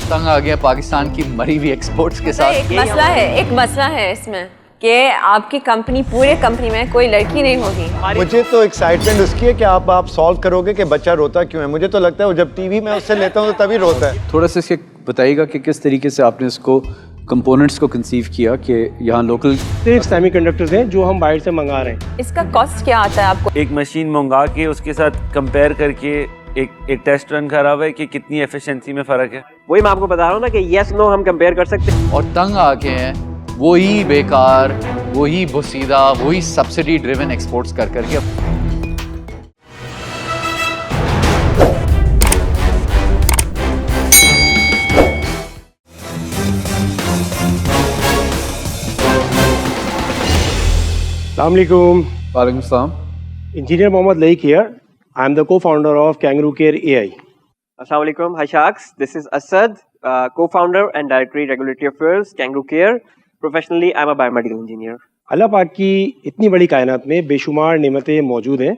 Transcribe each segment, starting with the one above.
तंग आ गया पाकिस्तान की मरी हुई एक्सपोर्ट्स के साथ। एक मसला है इसमें कि आपकी कंपनी पूरे कंपनी में कोई लड़की नहीं होगी। मुझे तो एक्साइटमेंट उसकी है कि आप सॉल्व करोगे कि बच्चा रोता क्यों है। मुझे तो लगता है वो जब टीवी में उससे लेता हूँ तो तभी रोता है। थोड़ा सा इसके बताइएगा कि किस तरीके से आपने इसको कंपोनेंट्स को कंसीव किया कि यहाँ लोकल सिर्फ सेमीकंडक्टर्स हैं जो हम बाहर से मंगा रहे हैं। इसका कॉस्ट क्या आता है आपको? एक मशीन मंगा के उसके साथ कंपेयर करके एक टेस्ट रन करा हुआ है कि कितनी एफिशिएंसी में फ़र्क है। वही मैं आपको बता रहा हूँ ना कि यस नो हम कंपेयर कर सकते हैं। और तंग आ गए हैं वही बेकार, वही बोसीदा, वही सब्सिडी ड्रिवन एक्सपोर्ट्स कर करके। अस्सलामुअलैकुम। वालेकुम सलाम। Engineer Mohammed Laeeq here. I am the co-founder of Kangaroo Care AI. अस्सलाम वालेकुम। हाय शाक्स, this is Asad, co-founder and directory regulatory affairs Kangaroo Care. Professionally I'm a biomedical engineer. अल्लाह पाक की इतनी बड़ी कायनात में बेशुमार नेमतें मौजूद हैं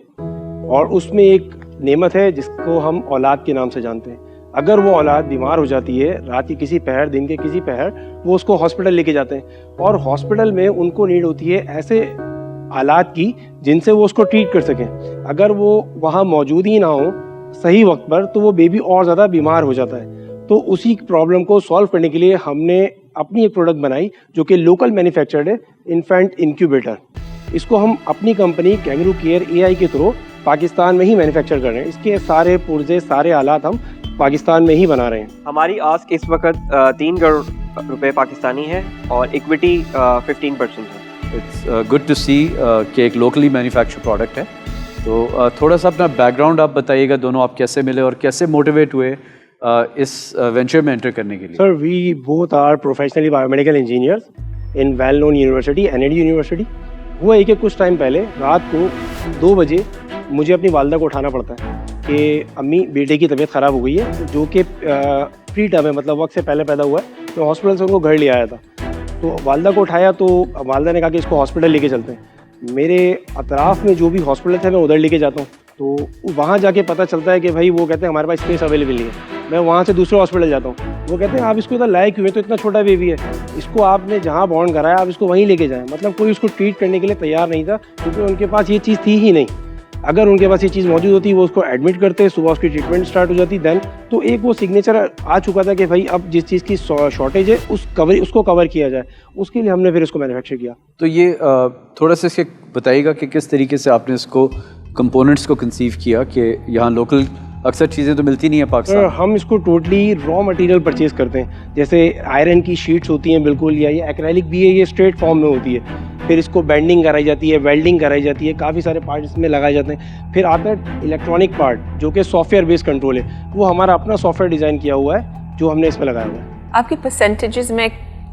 और उसमें एक नेमत है जिसको हम औलाद के नाम से जानते हैं। अगर वो औलाद बीमार हो जाती है रात के किसी पहर, दिन के किसी पहर, वो उसको हॉस्पिटल लेके जाते हैं और हॉस्पिटल में उनको नीड होती है ऐसे आलात की जिनसे वो उसको ट्रीट कर सकें। अगर वो वहाँ मौजूद ही ना हो सही वक्त पर तो वो बेबी और ज़्यादा बीमार हो जाता है। तो उसी प्रॉब्लम को सॉल्व करने के लिए हमने अपनी एक प्रोडक्ट बनाई जो कि लोकल मैन्युफैक्चर्ड है, इन्फेंट इंक्यूबेटर। इसको हम अपनी कंपनी कैंगरू केयर एआई के थ्रू पाकिस्तान में ही मैन्युफैक्चर कर रहे हैं। इसके सारे पुर्जे, सारे आलात हम पाकिस्तान में ही बना रहे हैं। हमारी आस्क इस वक्त 3 करोड़ रुपए पाकिस्तानी है और इक्विटी 15% है। इट्स गुड टू सी कि एक लोकली मैन्युफैक्चर प्रोडक्ट है। तो थोड़ा सा अपना बैकग्राउंड आप बताइएगा, दोनों आप कैसे मिले और कैसे मोटिवेट हुए इस वेंचर में एंटर करने के लिए? Sir, we both are professionally biomedical engineers in well known university, NAD university. हुआ एक कुछ टाइम पहले रात को 2 बजे मुझे अपनी वालदा को उठाना पड़ता है कि अम्मी बेटे की तबीयत ख़राब हो गई है, जो कि प्री टर्म है, मतलब वक्त से पहले पैदा हुआ है। तो हॉस्पिटल से उनको घर ले आया था। तो वालदा को उठाया तो वालदा ने कहा कि इसको हॉस्पिटल लेके चलते हैं। मेरे अतराफ़ में जो भी हॉस्पिटल थे मैं उधर लेके जाता हूँ तो वहाँ जाके पता चलता है कि भाई वो कहते हैं हमारे पास स्पेस अवेलेबल नहीं है। मैं वहाँ से दूसरे हॉस्पिटल जाता हूँ, वो कहते हैं आप इसको इधर लाए क्यों है, तो इतना छोटा बेबी है, इसको आपने जहाँ बॉन्ड कराया आप इसको वहीं लेके जाएं। मतलब कोई उसको ट्रीट करने के लिए तैयार नहीं था क्योंकि उनके पास ये चीज़ थी ही नहीं। अगर उनके पास ये चीज़ मौजूद होती वो उसको एडमिट करते, सुबह उसकी ट्रीटमेंट स्टार्ट हो जाती। देन तो एक वो सिग्नेचर आ चुका था कि भाई अब जिस चीज़ की शॉर्टेज है उसको कवर किया जाए। उसके लिए हमने फिर इसको मैन्युफैक्चर किया। तो ये थोड़ा सा इसके बताइएगा कि किस तरीके से आपने इसको कंपोनेंट्स को कंसीव किया कि यहाँ लोकल अक्सर चीज़ें तो मिलती नहीं है पाकिस्तान। हम इसको टोटली रॉ मटेरियल परचेज करते हैं। जैसे आयरन की शीट्स होती हैं बिल्कुल, या ये एक्रेलिक भी है, ये स्ट्रेट फॉर्म में होती है। फिर इसको बेंडिंग कराई जाती है, वेल्डिंग कराई जाती है, काफ़ी सारे पार्ट इसमें लगाए जाते हैं। फिर आता है इलेक्ट्रॉनिक पार्ट जो कि सॉफ्टवेयर बेस्ड कंट्रोल है। वो हमारा अपना सॉफ्टवेयर डिज़ाइन किया हुआ है जो हमने इसमें लगाया हुआ है। आपकी परसेंटेजेस में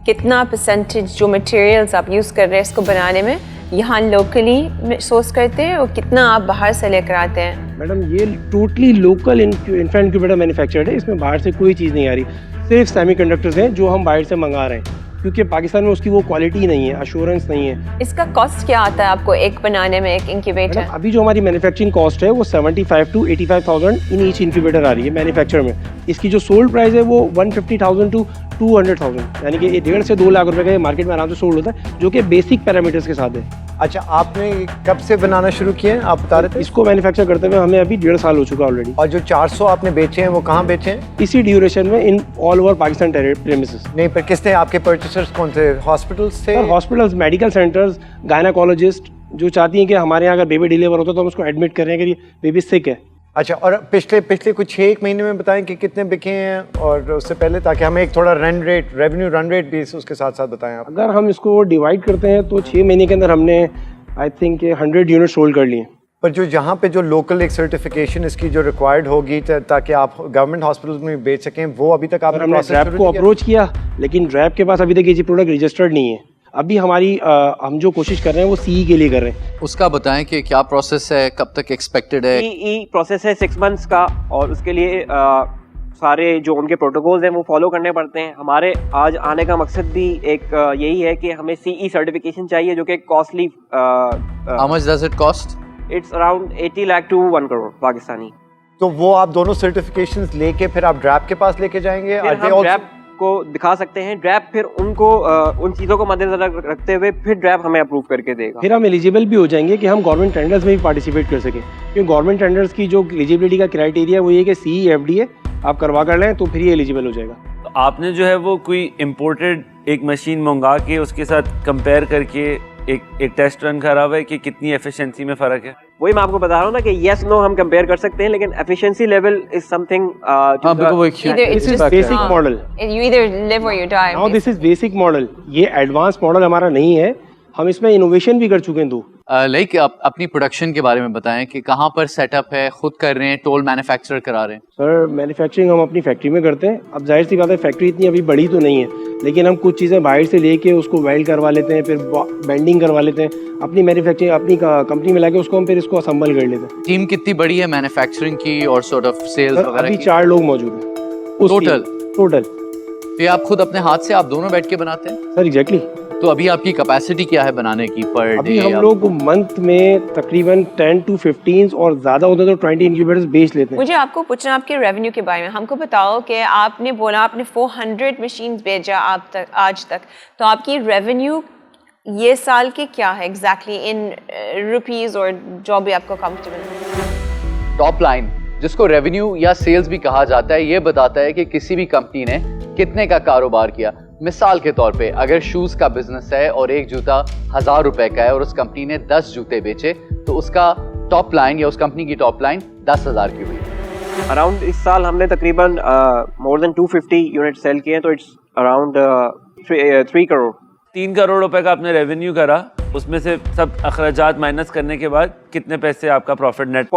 कितना परसेंटेज जो मटेरियल्स आप यूज़ कर रहे हैं इसको बनाने में यहाँ लोकली सोर्स करते हैं और कितना आप बाहर से लेकर आते हैं? मैडम, ये totally local infant incubator manufactured है। इसमें बाहर से कोई चीज़ नहीं आ रही। सिर्फ सेमीकंडक्टर्स हैं जो हम बाहर से मंगा रहे हैं क्योंकि पाकिस्तान में उसकी वो क्वालिटी नहीं है, अश्योरेंस नहीं है। इसका कॉस्ट क्या आता है आपको एक बनाने में, एक इंक्यूबेटर? अभी जो हमारी मैन्युफैक्चरिंग कॉस्ट है वो 75 to 85,000 इन ईच इंक्यूबेटर आ रही है मैन्युफैक्चर में। इसकी जो सोल्ड प्राइस है वो 150,000 to 200,000, यानी कि 1.5 से 2 लाख रुपए का ये मार्केट में आराम से सोल्ड होता है, जो कि बेसिक पैरामीटर्स के साथ है। अच्छा, आपने कब से बनाना शुरू किए हैं आप बता रहे थे? इसको मैन्युफैक्चर करते हुए हमें अभी 1.5 साल हो चुका ऑलरेडी। और जो 400 आपने बेचे हैं वो कहाँ बेचे हैं? इसी ड्यूरेशन में in all over Pakistan premises. नहीं, पर किसने आपके परचेसर्स कौन थे? हॉस्पिटल्स थे? हॉस्पिटल्स, मेडिकल सेंटर्स, गायनाकोलॉजिस्ट जो चाहती हैं कि हमारे यहाँ अगर बेबी डिलीवर होता है तो हम उसको एडमिट करें अगर ये बेबी सिक है। अच्छा, और पिछले कुछ 1 महीने में बताएं कि कितने बिके हैं और उससे पहले, ताकि हमें एक थोड़ा रेवेन्यू रन रेट भी उसके साथ साथ बताएं आप। अगर हम इसको डिवाइड करते हैं तो 6 महीने के अंदर हमने आई थिंक 100 यूनिट सोल्ड कर लिए। पर जो यहाँ पे जो लोकल एक सर्टिफिकेशन इसकी जो रिक्वायर्ड होगी ताकि आप गवर्नमेंट हॉस्पिटल्स में बेच सकें, वो अभी तक आपने हमने रैप को अप्रोच किया, लेकिन रैप के पास अभी तक ये प्रोडक्ट रजिस्टर्ड नहीं है। अभी हमारी हम जो कोशिश कर रहे हैं वो सीई के लिए कर रहे हैं। उसका बताएं कि क्या प्रोसेस है, कब तक एक्सपेक्टेड है? सीई प्रोसेस है 6 मंथ्स का और उसके लिए सारे जो उनके प्रोटोकॉल्स हैं वो फॉलो करने पड़ते हैं। हमारे आज आने का मकसद भी एक यही है कि हमें सीई सर्टिफिकेशन चाहिए जो कि costly. How much does it cost? It's around 80 lakh to 1 crore Pakistani. तो वो आप दोनों सर्टिफिकेशंस लेके फिर आप ड्रैप के पास लेके जाएंगे? फिर हम ड्रैप को दिखा सकते हैं, ड्रैप फिर उनको उन चीज़ों को मद्देनजर रखते हुए फिर ड्रैप हमें अप्रूव करके देगा। फिर हम एलिजिबल भी हो जाएंगे कि हम गवर्नमेंट टेंडर्स में भी पार्टिसिपेट कर सकें, क्योंकि गवर्नमेंट टेंडर्स की जो एलिजिबिलिटी का क्राइटेरिया वो ये कि CE FDA आप करवा कर लें तो फिर ये एलिजिबल हो जाएगा। तो आपने जो है वो कोई इम्पोर्टेड एक मशीन मंगा के उसके साथ कंपेयर करके एक टेस्ट रन करा हुआ है कि कितनी एफिशिएंसी में फ़र्क है? वही मैं आपको बता रहा हूँ ना कि यस नो हम कंपेयर कर सकते हैं, लेकिन एफिशिएंसी लेवल इज समथिंग हाँ बिल्कुल वो Either This it's is just basic model. You either live or you die. Now this is basic model, ये एडवांस मॉडल हमारा नहीं है, हम इसमें इनोवेशन भी कर चुके हैं 2। लाइक आप अपनी प्रोडक्शन के बारे में बताएं कि कहाँ पर सेटअप है, खुद कर रहे हैं, टोल मैन्युफैक्चर करा रहे हैं? सर मैन्युफैक्चरिंग हम अपनी फैक्ट्री में करते हैं। अब जाहिर सी बात है फैक्ट्री इतनी अभी बड़ी तो नहीं है, लेकिन हम कुछ चीज़ें बाहर से लेके उसको वेल्ड करवा लेते हैं, फिर बेंडिंग करवा लेते हैं, अपनी मैन्युफैक्चरिंग अपनी कंपनी में लाके उसको हम फिर इसको असेंबल कर लेते हैं। टीम कितनी बड़ी है मैन्युफैक्चरिंग की और सॉर्ट ऑफ सेल्स सर वगैरह अभी की? 4 लोग मौजूद हैं टोटल। ये आप खुद अपने हाथ से आप दोनों बैठ के बनाते हैं? Sir exactly. तो अभी आपकी कैपेसिटी क्या है बनाने की पर डे? अभी हम लोग मंथ में तकरीबन 10 to 15 और ज़्यादा होता है तो 20 इनक्यूबेटर्स बेच लेते हैं। मुझे आपको पूछना आपके रेवेन्यू के बारे में। हमको बताओ कि आपने बोला आपने 400 मशीन्स भेजा आप तक आज तक, तो आपकी रेवेन्यू ये साल के क्या है एग्जैक्टली इन रुपीस और जो भी आपको कंफर्टेबल? टॉप लाइन जिसको रेवेन्यू या सेल्स भी कहा जाता है, ये बताता है कि किसी भी कंपनी ने कितने का कारोबार किया। मिसाल के तौर पे अगर शूज़ का बिजनेस है और एक जूता 1000 रुपए का है और उस कंपनी ने 10 जूते बेचे, तो उसका टॉप लाइन या उस कंपनी की टॉप लाइन 10,000 की हुई। अराउंड इस साल हमने तकरीबन मोर देन 250 यूनिट सेल किए हैं, तो इट्स अराउंड 3 करोड़। 3 करोड़ रुपए का आपने रेवेन्यू करा, उसमें से सब अखराजात माइनस करने के बाद कितने पैसे आपका प्रॉफिट नेट?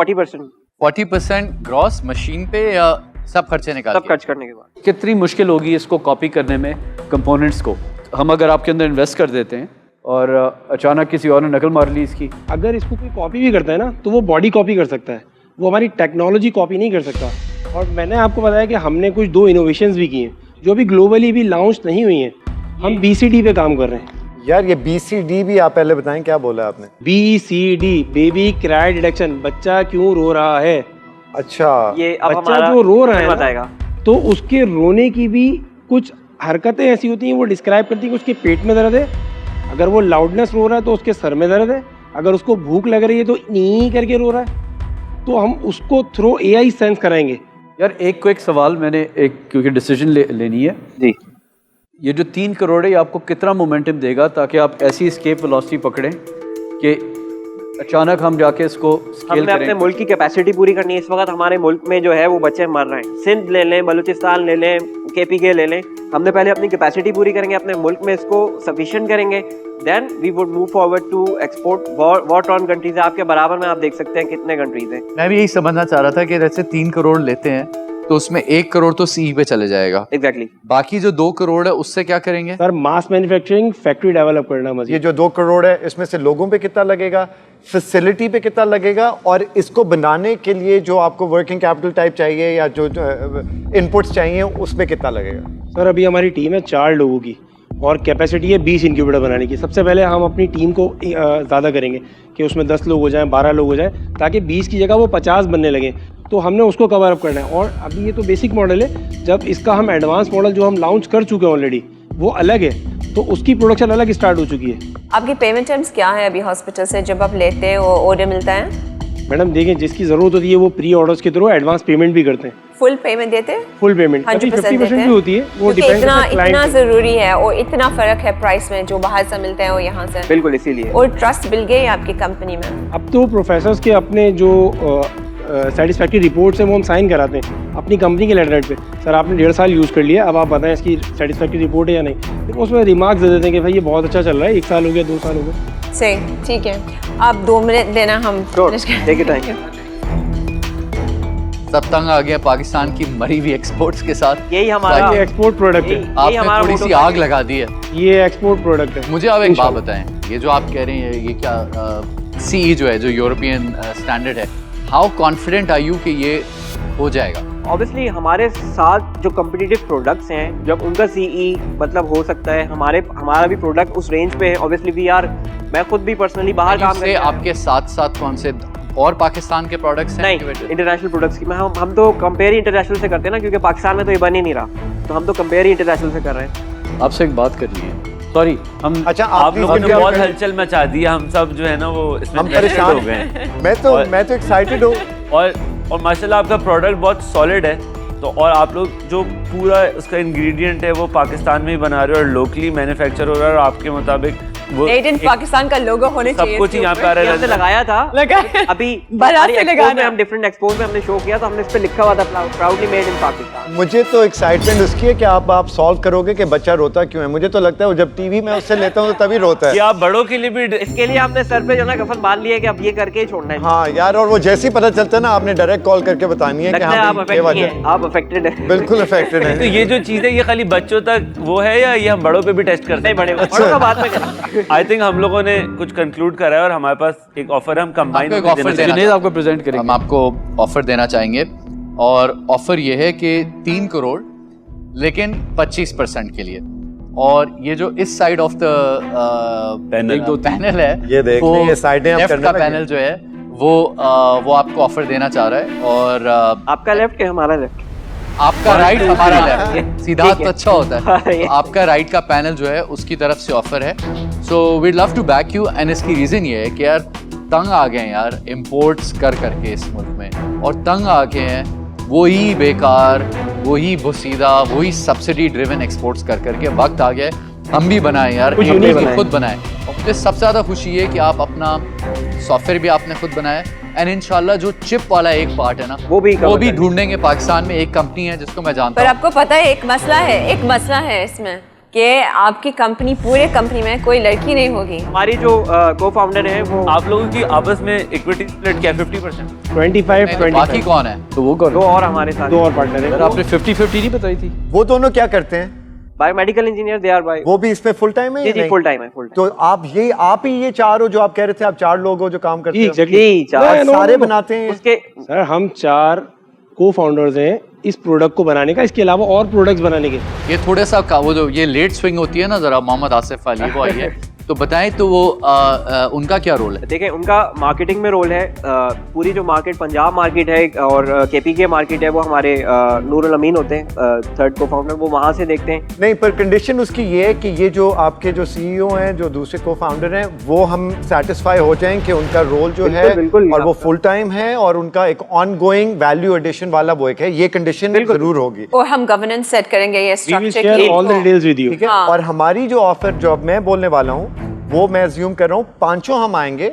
40% ग्रॉस मशीन पे या सब खर्चे निकाल सब के? खर्च करने के बाद। कितनी मुश्किल होगी इसको कॉपी करने में कंपोनेंट्स को? हम अगर आपके अंदर इन्वेस्ट कर देते हैं और अचानक किसी और ने नकल मार ली इसकी, अगर इसको कोई कॉपी भी करता है ना तो वो बॉडी कॉपी कर सकता है, वो हमारी टेक्नोलॉजी कॉपी नहीं कर सकता। और मैंने आपको बताया कि हमने कुछ 2 इनोवेशंस भी किए हैं जो अभी ग्लोबली भी लॉन्च नहीं हुई हैं। हम BCD पे काम कर रहे हैं। यार ये BCD भी आप पहले बताएं, क्या बोला आपने? BCD बेबी क्राई डिटेक्शन, बच्चा क्यों रो रहा है। अच्छा, ये अब बच्चा हमारा जो रो रहा है बताएगा ना, तो उसके रोने की भी कुछ हरकतें ऐसी होती हैं, वो डिस्क्राइब करती हैं कि उसके पेट में दर्द है, अगर वो लाउडनेस रो रहा है तो उसके सर में दर्द है, अगर उसको भूख लग रही है तो नी करके रो रहा है, तो हम उसको थ्रू AI सेंस कराएंगे। यार एक क्विक सवाल, मैंने क्योंकि डिसीजन लेनी है जी। ये जो 3 करोड़ है ये आपको कितना मोमेंटम देगा ताकि आप ऐसी स्केप वेलोसिटी पकड़ें कि अचानक हम जाके इसको स्केल हमने अपने करें? मुल्क की कैपेसिटी पूरी करनी है। इस वक्त हमारे मुल्क में जो है वो बच्चे मर रहे हैं। सिंध ले लें, बलूचिस्तान ले लें, KPK ले लें। हमने पहले अपनी कैपेसिटी पूरी करेंगे, अपने मुल्क में इसको सफिशिएंट करेंगे, then we would move forward to export war torn countries. आपके बराबर में आप देख सकते हैं कितने कंट्रीज हैं। मैं भी यही समझना चाह रहा था कि जैसे 3 करोड़ लेते हैं तो उसमें 1 करोड़ तो CE पे चले जाएगा, एग्जैक्टली। बाकी जो 2 करोड़ है उससे क्या करेंगे? सर मास मैन्युफैक्चरिंग फैक्ट्री डेवलप करना ये मजीद। जो 2 करोड़ है इसमें से लोगों पे कितना लगेगा, फैसिलिटी पे कितना लगेगा, और इसको बनाने के लिए जो आपको वर्किंग कैपिटल टाइप चाहिए या जो इनपुट्स चाहिए उस पे कितना लगेगा? सर अभी हमारी टीम है 4 लोगों की और कैपेसिटी है 20 इंक्यूबेटर बनाने की। सबसे पहले हम अपनी टीम को ज़्यादा करेंगे कि उसमें 10 लोग हो जाएं, 12 लोग हो जाएं, ताकि 20 की जगह वो 50 बनने लगे। तो हमने उसको कवर अप करना है। और अभी ये तो बेसिक मॉडल है, जब इसका हम एडवांस मॉडल जो हम लॉन्च कर चुके हैं ऑलरेडी वो अलग है, तो उसकी प्रोडक्शन अलग स्टार्ट हो चुकी है। आपके पेमेंट टर्म्स क्या है अभी हॉस्पिटल से जब आप लेते हैं, वो ऑर्डर मिलता है? मैडम देखें, जिसकी ज़रूरत होती है वो प्री ऑर्डर्स के थ्रू एडवांस पेमेंट भी करते हैं। फुल पेमेंट देते हैं? फुल पेमेंट 100% भी होती है, वो क्योंकि डिपेंड करता है इतना क्लाइंट पे। जरूरी है और इतना फर्क है प्राइस में जो बाहर से मिलते हैं और यहाँ से। बिल्कुल, इसीलिए। और ट्रस्ट मिल गई आपकी कंपनी में? अब तो प्रोफेसर्स के अपने जो सेटिस्फैक्ट्री रिपोर्ट्स हैं वो हम साइन कराते हैं अपनी कंपनी के लेटरहेड पे। सर आपने 1.5 साल यूज़ कर लिया, अब आप बताएं इसकी सेटिस्फैक्ट्री रिपोर्ट है या नहीं। फिर उसमें रिमार्क्स दे देते हैं कि भाई ये बहुत अच्छा चल रहा है, 1 साल हो गया, 2 साल हो गए। सही, ठीक है। आप 2 मिनट देना, हम टेक इट टाइम। सब तंग आ गया पाकिस्तान की मरी हुई एक्सपोर्ट्स के साथ। यही हमारा ये एक्सपोर्ट प्रोडक्ट है, आपने थोड़ी सी आग लगा दी है। ये एक्सपोर्ट प्रोडक्ट है। मुझे आप एक बात बताएं, ये जो आप कह रहे हैं ये क्या CE जो है, जो यूरोपियन स्टैंडर्ड है, हाउ कॉन्फिडेंट आर यू कि ये हो जाएगा? ऑब्वियसली हमारे साथ जो कम्पिटिटिव प्रोडक्ट्स हैं, जब उनका CE मतलब हो सकता है, हमारा भी प्रोडक्ट उस रेंज पे है। ऑब्वियसली वी आर, मैं खुद भी पर्सनली बाहर काम से आपके साथ साथ कौन से और पाकिस्तान के प्रोडक्ट्स हैं नहीं, incubator? इंटरनेशनल प्रोडक्ट्स की हम तो कंपेयर ही इंटरनेशनल से करते हैं ना, क्योंकि पाकिस्तान में तो ये बन ही नहीं रहा, तो हम तो कंपेयर ही इंटरनेशनल से कर रहे हैं। आपसे एक बात करनी है, सॉरी हम अच्छा आप लोगों ने इसमें बहुत क्या- हलचल मचा दी है, हम सब जो है ना वो इसमें हम interested परेशान हो गए हैं। मैं तो एक्साइटेड हूँ। और माशाल्लाह आपका प्रोडक्ट बहुत सॉलिड है, तो और आप लोग जो पूरा उसका इंग्रेडिएंट है वो पाकिस्तान में ही बना रहे हो और लोकली मैन्युफैक्चर हो रहा है, और आपके मुताबिक वो मेड इन एक- पाकिस्तान का लोगो होने सब चाहिए कुछ ही इसके यहाँ पे ऊपर। आ रहा हमने है। लगाया था लगाया। अभी बारात हमारी से एक्सपो लगाना। में, हम डिफरेंट एक्सपोज में हमने शो किया, तो हमने इस पे लिखा हुआ था प्राउडली मेड इन पाकिस्तान। मुझे तो एक्साइटमेंट उसकी है कि आप सॉल्व करोगे कि बच्चा रोता क्यों है। मुझे तो लगता है वो जब टीवी में उससे लेता हूँ तो तभी रोता कि है। आप बड़ों के लिए भी इसके लिए हमने सर पे जो ना कफन बांध लिया कि अब ये करके ही छोड़ना है। हाँ यार, और वो जैसे ही पता चलता है ना, आपने डायरेक्ट कॉल करके बतानी है कि लगता है हाँ आप भाई, ये अफेक्टेड वजह हैं, आप अफेक्टेड हैं। बिल्कुल अफेक्टेड तो है। ये जो चीज़ है ये खाली बच्चों तक वो है या ये हम बड़ों पे भी टेस्ट करते नहीं, हैं? बड़ों का बात में करेंगे। आई थिंक हम लोगों ने कुछ कंक्लूड करा है और हमारे पास एक ऑफर है, हम कंबाइन आपको एक offer देना जुनेद आपको प्रेजेंट करेंगे। हम आपको ऑफर देना चाहेंगे, और ऑफर ये है कि 3 करोड़ लेकिन 25% के लिए। और ये जो इस साइड ऑफ द पैनल है, ये देख वो लें, ये साइडें आप लेफ्ट करने का लगे। पैनल जो है वो आपको ऑफर देना चाह रहा है, और आपका लेफ्ट के हमारा लेफ्ट। आपका राइट हमारा लेफ्ट, सीधा ठीक है। अच्छा होता है। ये- तो आपका राइट का पैनल जो है उसकी तरफ से ऑफर है। So we'd love to back you, and इसकी रीजन ये है कि यार तंग आ गए हैं यार इम्पोर्ट्स कर करके इस मुल्क में, और तंग आ गए हैं वही बेकार, वही बुसीदा, वही सब्सिडी ड्रिवन एक्सपोर्ट्स कर करके। वक्त आ गया है हम भी बनाएं यार, कुछ एक unique भी बनाएं। खुद बनाएं। और मुझे सबसे ज़्यादा खुशी है कि आप अपना सॉफ्टवेयर भी आपने खुद बनाया, एंड इंशाल्लाह जो चिप वाला एक पार्ट है ना वो भी cover करेंगे। ढूंढेंगे। पाकिस्तान में एक कंपनी है जिसको मैं जानता पर हूँ, आपको पता है एक मसला है इसमें कि आपकी कंपनी, पूरे कंपनी में कोई लड़की नहीं होगी। हमारी जो को फाउंडर है वो आप लोगों की आपस में इक्विटी स्प्लिट क्या 50%? 25 नहीं, तो बाकी 25 कौन है? तो वो कौन दो और हमारे साथ दो और पार्टनर यार, है। आपने 50-50 नहीं बताई थी? वो दोनों क्या करते हैं? Biomedical engineer, they are by. वो भी इसमें फुल टाइम है जी या जी, नहीं? फुल टाइम है, फुल टाइम। तो आप ही ये 4 हो जो आप कह रहे थे, आप 4 लोग हो जो काम करते जी हो? एग्जैक्टली जी, चार। और No, no, सारे no, no. बनाते हैं उसके सर हम 4 को फाउंडर्स हैं इस प्रोडक्ट को बनाने का, इसके अलावा और प्रोडक्ट्स बनाने के। ये थोड़ा सा वो जो ये लेट स्विंग होती है ना, जरा मोहम्मद आसिफ अली वो आई है, तो बताएं तो वो उनका क्या रोल है? देखिए, उनका मार्केटिंग में रोल है। पूरी जो मार्केट, पंजाब मार्केट है और केपीके मार्केट है, वो हमारे नूरुल अमीन होते हैं, थर्ड को फाउंडर, वो वहाँ से देखते हैं। नहीं, पर कंडीशन उसकी ये है कि ये जो आपके जो सीईओ हैं, जो दूसरे को फाउंडर हैं, वो हम सेटिस्फाई हो जाएं कि उनका रोल जो है बिल्कुल, और वो फुल टाइम है और उनका एक ऑन गोइंग वैल्यू एडिशन वाला वो एक है, ये कंडीशन जरूर होगी। और हम गवर्नेंस सेट करेंगे ये we will structure share all the details with you. ठीक है। हाँ। और हमारी जो ऑफर जो अब मैं बोलने वाला हूँ वो मैं अज्यूम कर रहा हूँ, 5 हम आएंगे,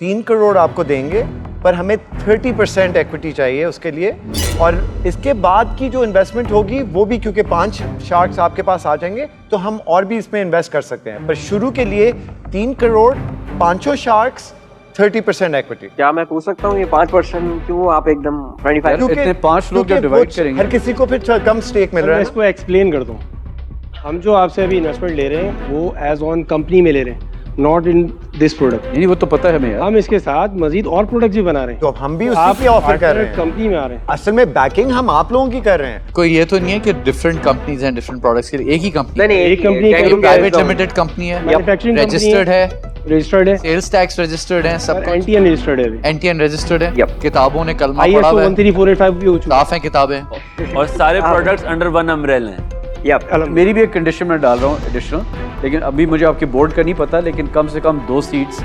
3 करोड़ आपको देंगे, पर हमें 30% इक्विटी चाहिए उसके लिए। और इसके बाद की जो इन्वेस्टमेंट होगी वो भी, क्योंकि 5 शार्क्स आपके पास आ जाएंगे तो हम और भी इसमें इन्वेस्ट कर सकते हैं। पर शुरू के लिए 3 करोड़, 5 शार्क्स, 30% इक्विटी। क्या मैं पूछ सकता हूँ ये 5% क्यों आप एकदम 25? क्योंकि इतने 5 लोग जब क्योंकि डिवाइड वो करेंगे, हर किसी को फिर कम स्टेक मिल मैं रहा है इसको एक्सप्लेन कर दूं। हम जो आपसे अभी इन्वेस्टमेंट ले रहे हैं वो एज ऑन कंपनी में ले रहे हैं, नॉट इन दिस प्रोडक्ट। नहीं वो तो पता है हमें यार। हम इसके साथ मजीद और प्रोडक्ट भी बना रहे हैं, तो हम भी आप उसी की ऑफर कर रहे हैं। कंपनी में आ रहे हैं। असल में बैकिंग हम आप लोगों की कर रहे हैं। कोई ये तो नहीं है कि डिफरेंट कंपनीज हैं डिफरेंट प्रोडक्ट्स के लिए, एक ही कंपनी, नहीं, एक कंपनी है, का Kangaroo private Gas limited company है, मैन्युफैक्चरिंग रजिस्टर्ड है, रजिस्टर्ड है, सेल्स टैक्स रजिस्टर्ड है, सब एनटीएन रजिस्टर्ड है, एनटीएन रजिस्टर्ड है, Yep. किताबों ने कलमा पढ़ा आईएसओ हुआ है, 13485 भी हो चुका साफ हैं किताबें। और सारे प्रोडक्ट्स अंडर वन अम्ब्रेला हैं। Yep. मेरी भी एक कंडीशन में डाल रहा हूँ एडिशनल, लेकिन अभी मुझे आपके बोर्ड का नहीं पता, लेकिन कम से कम 2 सीट्स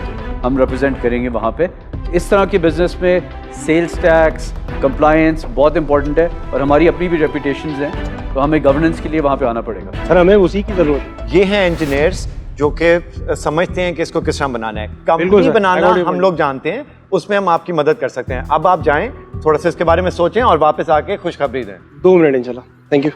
हम रिप्रेजेंट करेंगे वहाँ पे। इस तरह के बिजनेस में सेल्स टैक्स, कंप्लायंस बहुत इंपॉर्टेंट है, और हमारी अपनी भी रेपुटेशंस हैं, तो हमें गवर्नेंस के लिए वहाँ पे आना पड़ेगा। सर, हमें उसी की जरूरत है। ये हैं इंजीनियर्स जो कि समझते हैं कि इसको किस तरह बनाना है। बिल्कुल company sir, banana I got your हम point. लोग जानते हैं, उसमें हम आपकी मदद कर सकते हैं। अब आप जाएं, थोड़ा सा इसके बारे में सोचें और वापस आके खुशखबरी दें। 2 मिनट इंशाल्लाह। Thank you.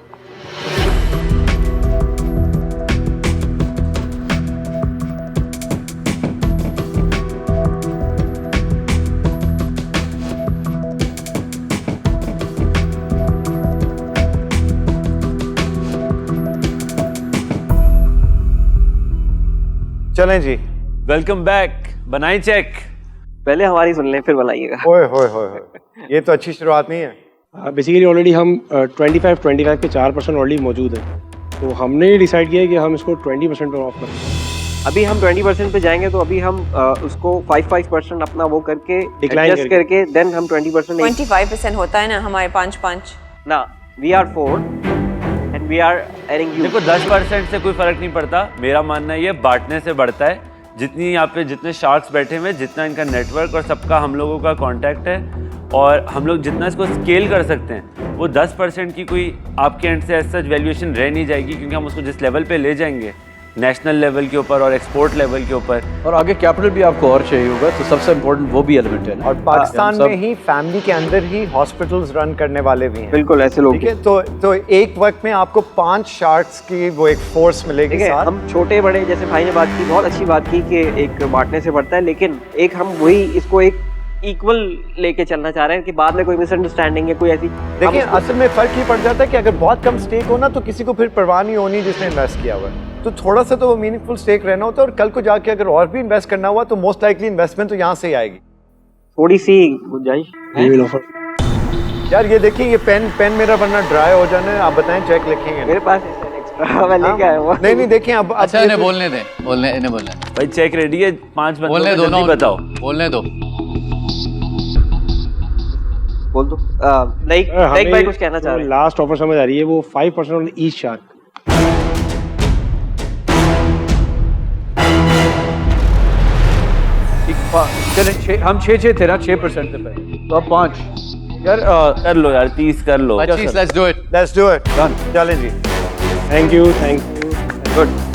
चलें जी। वेलकम बैक, बनाई चेक। पहले हमारी सुन लें, फिर बनाइएगा। ओए होए होए होए, ये तो अच्छी शुरुआत नहीं है। बेसिकली ऑलरेडी हम 25 के 4% ऑलरेडी मौजूद है, तो हमने ये डिसाइड किया है कि हम इसको 20% पर ऑफ करें। अभी हम 20% पे जाएंगे तो अभी हम उसको 5% अपना वो करके Decline एडजस्ट करके देन हम 20% 25% होता है ना हमारे 5 ना we are 4 and we are adding you देखो 10% से कोई फर्क नहीं पड़ता, मेरा मानना ये बांटने से बढ़ता है। जितनी यहाँ पे जितने शार्क्स बैठे हुए हैं, जितना इनका नेटवर्क और सबका हम लोगों का कांटेक्ट है, और हम लोग जितना इसको स्केल कर सकते हैं, वो 10% की कोई आपके एंड से ऐसा वैल्यूएशन रह नहीं जाएगी, क्योंकि हम उसको जिस लेवल पे ले जाएंगे नेशनल लेवल के ऊपर और एक्सपोर्ट लेवल के ऊपर, और आगे कैपिटल भी आपको और चाहिए होगा, तो सबसे इम्पोर्टेंट वो भी एलिमेंट है ना। और पाकिस्तान हम सब- में ही फैमिली के अंदर ही हॉस्पिटल्स रन करने वाले भी हैं। बिल्कुल ऐसे लोग ठीक है, तो एक वक्त में आपको 5 शार्क्स की वो एक फोर्स मिलेगी ठीक है। साथ। हम छोटे बड़े जैसे भाई ने बात की, बहुत अच्छी बात की कि एक बांटने से बढ़ता है, लेकिन एक हम वही इसको एक इक्वल लेके चलना चाह रहे हैं कि बाद में कोई मिसअंडरस्टैंडिंग है कोई ऐसी देखिए असल में फर्क ये पड़ जाता है कि अगर बहुत कम स्टेक हो ना तो किसी को फिर परवाह नहीं होनी जिसने इन्वेस्ट किया हुआ है, तो थोड़ा सा तो वो मीनिंगफुल स्टेक रहना होता है, और कल को जाके अगर और भी इन्वेस्ट करना हुआ तो मोस्ट लाइकली इन्वेस्टमेंट तो यहाँ से ही आएगी। थोड़ी सी गुंजाइश We will offer. यार ये देखिए, ये पेन मेरा वरना ड्राई हो जाना है, आप बताएं चेक लिखेंगे। मेरे पास एक्स्ट्रा मैं लेके आया हुआ। नहीं देखिए अब अच्छा ये इन्हें तो- बोलने दें, इन्हें बोलने दें। भाई चेक रेडी है, 5 बंदों बोलने में दो ना जल्दी उनको, बताओ। बोलने दो। बोल दो नहीं एक भाई कुछ कहना चाह रहे हैं। लास्ट ऑफर समझ आ रही है, वो 5% ऑन ईच शार्क। चले हम 6 थे ना, 6% थे पहले, तो अब 5 यार। कर लो यार, 30 कर लो। 25, let's do it. Let's do it, Done. चलें जी। Thank you. गुड।